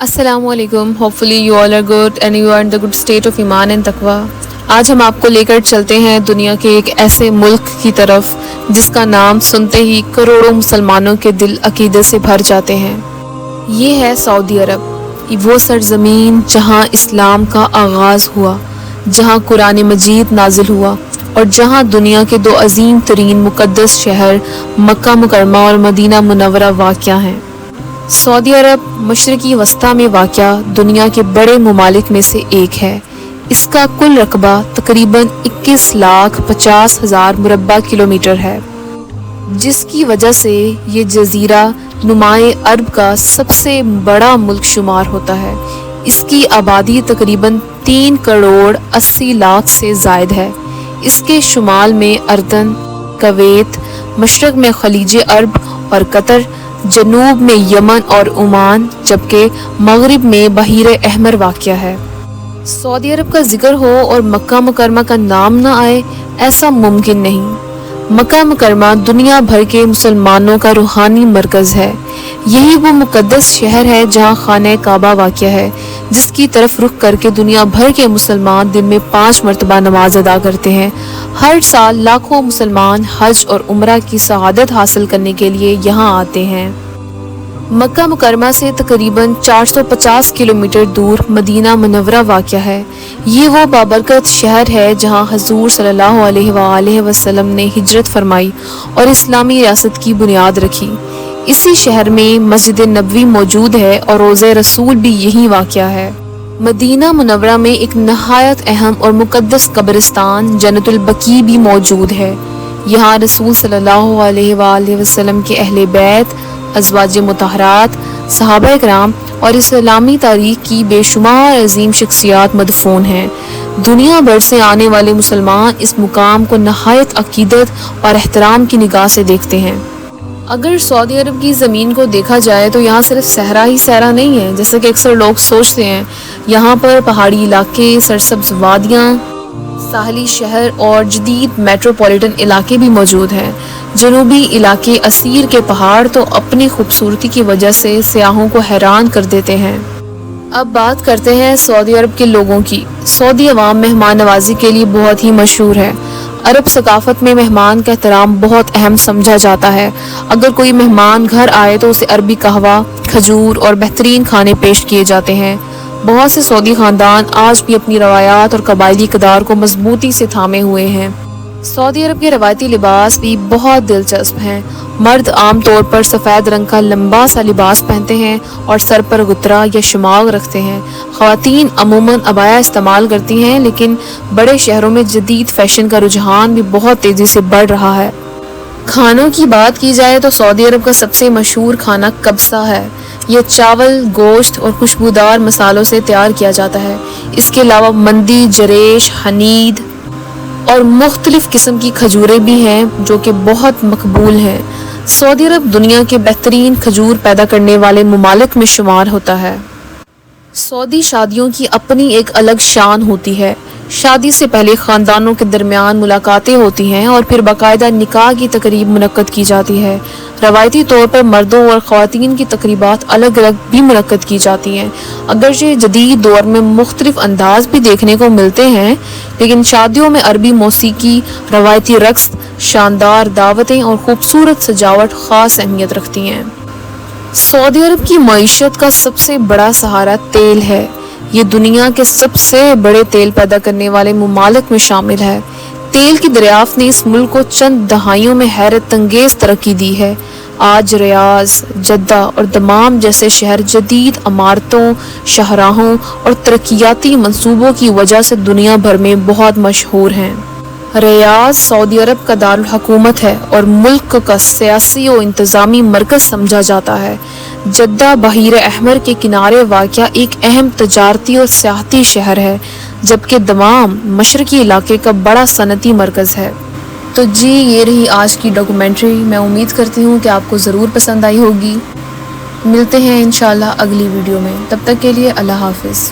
अस्सलाम वालेकुम। Hopefully you all are good and you are in the good state of ईमान and तकवा। आज हम आपको लेकर चलते हैं दुनिया के एक ऐसे मुल्क की तरफ जिसका नाम सुनते ही करोड़ों मुसलमानों के दिल अकीदत से भर जाते हैं। ये है सऊदी अरब, वो सरजमीन जहाँ इस्लाम का आगाज़ हुआ, जहाँ कुरान मजीद नाजिल हुआ और जहाँ दुनिया के दो अजीम तरीन मुक़द्दस शहर मक्का मुकरमा और मदीना मुनव्वरा वाक़या हैं। सऊदी अरब मशरक़ी वस्ता में वाक़या दुनिया के बड़े ममालिक में से एक है। इसका कुल रकबा तकरीबन 21,50,000 मुरब्बा किलोमीटर है, जिसकी वजह से ये जजीरा नुमाए अरब का सबसे बड़ा मुल्क शुमार होता है। इसकी आबादी तकरीबन 3 करोड़ 80 लाख से ज़ायद है। इसके शुमाल में अर्दन, कुवैत, मशरक़ में खलीज अरब और कतर, जनूब में यमन और ओमान, जबकि मगरिब में बहीर अहमर वाक़या है। सऊदी अरब का जिक्र हो और मक्का मुकरमा का नाम ना आए, ऐसा मुमकिन नहीं। मक्का मुकरमा दुनिया भर के मुसलमानों का रूहानी मरकज़ है। यही वो मुक़द्दस शहर है जहाँ खाने काबा वाक़या है, जिसकी तरफ रुख करके दुनिया भर के मुसलमान दिन में 5 मरतबा नमाज अदा करते हैं। हर साल लाखों मुसलमान हज और उम्रा की सआदत हासिल करने के लिए यहाँ आते हैं। मक्का मुकरमा से तकरीबन 450 किलोमीटर दूर मदीना मुनव्वरा वाक़या है। ये वो बाबरकत शहर है जहाँ हजूर सल्लल्लाहु अलैहि वसल्लम ने हिजरत फरमाई और इस्लामी रियासत की बुनियाद रखी। इसी शहर में मस्जिद नबवी मौजूद है और रोज़े रसूल भी यहीं वाक़या है। मदीना मुनव्वरा में एक नहायत अहम और मुक़द्दस कब्रिस्तान जन्नतुल बकी भी मौजूद है। यहाँ रसूल सल्लल्लाहु अलैहि वसल्लम के अहले बैत, अज़वाज मुतहरात, सहाबा इकराम और इस्लामी तारीख़ की बेशुमार अजीम शख्सियात मदफून हैं। दुनिया भर से आने वाले मुसलमान इस मुकाम को नहायत अकीदत और एहतराम की निगाह से देखते हैं। अगर सऊदी अरब की ज़मीन को देखा जाए तो यहाँ सिर्फ सहरा ही सहरा नहीं है, जैसे कि अक्सर लोग सोचते हैं। यहाँ पर पहाड़ी इलाके, सरसब्ज़ वादियाँ, साहली शहर और जदीद मेट्रोपॉलिटन इलाके भी मौजूद हैं। जनूबी इलाके असीर के पहाड़ तो अपनी खूबसूरती की वजह से सयाहों को हैरान कर देते हैं। अब बात करते हैं सऊदी अरब के लोगों की। सऊदी अवाम मेहमान नवाजी के लिए बहुत ही मशहूर है। अरब सकाफत में मेहमान का एहतराम बहुत अहम समझा जाता है। अगर कोई मेहमान घर आए तो उसे अरबी कहवा, खजूर और बेहतरीन खाने पेश किए जाते हैं। बहुत से सऊदी ख़ानदान आज भी अपनी रवायात और कबायली इक़दार को मजबूती से थामे हुए हैं। सऊदी अरब के रवायती लिबास भी बहुत दिलचस्प हैं। मर्द आम तौर पर सफ़ेद रंग का लंबा सा लिबास पहनते हैं और सर पर गुतरा या शुमाग रखते हैं। ख़वातीन अमूमन अबाया इस्तेमाल करती हैं, लेकिन बड़े शहरों में जदीद फ़ैशन का रुझान भी बहुत तेज़ी से बढ़ रहा है। खानों की बात की जाए तो सऊदी अरब का सबसे मशहूर खाना कब्सा है। ये चावल, गोश्त और खुशबूदार मसालों से तैयार किया जाता है। इसके अलावा मंदी, जरेश, हनीद और मुख्तलिफ किस्म की खजूरें भी हैं जो कि बहुत मकबूल हैं। सऊदी अरब दुनिया के बेहतरीन खजूर पैदा करने वाले ममालिक में शुमार होता है। सऊदी शादियों की अपनी एक अलग शान होती है। शादी से पहले ख़ानदानों के दरमियान मुलाकातें होती हैं और फिर बाकायदा निकाह की तकरीब मुनक्कद की जाती है। रवायती तौर पर मर्दों और ख़वातीन की तकरीबात अलग अलग भी मुनक्कद की जाती हैं। अगरचे जदीद दौर में मुख्तलिफ अंदाज भी देखने को मिलते हैं, लेकिन शादियों में अरबी मौसीकी, रवायती रक़्स, शानदार दावतें और ख़ूबसूरत सजावट ख़ास अहमियत रखती हैं। सऊदी अरब की मईशत का सबसे बड़ा सहारा तेल है। ये दुनिया के सबसे बड़े तेल पैदा करने वाले ममालिक में शामिल है। तेल की दरियाफ्त ने इस मुल्क को चंद दहाइयों में हैरत अंगेज तरक्की दी है। आज रियाज, जद्दा और दमाम जैसे शहर जदीद इमारतों, शाहराहों और तरक्याती मंसूबों की वजह से दुनिया भर में बहुत मशहूर हैं। रियाज सऊदी अरब का दारुल हुकूमत है और मुल्क का सियासी और इंतज़ामी मरकज़ समझा जाता है। जद्दा बहीर अहमर के किनारे वाक़या एक अहम तजारती और सियाहती शहर है, जबकि दमाम मशरक़ी इलाके का बड़ा सनती मरकज़ है। तो जी, ये रही आज की डॉक्यूमेंट्री। मैं उम्मीद करती हूँ कि आपको ज़रूर पसंद आई होगी। मिलते हैं इंशाल्लाह अगली वीडियो में। तब तक के लिए अल्लाह हाफ़िज़।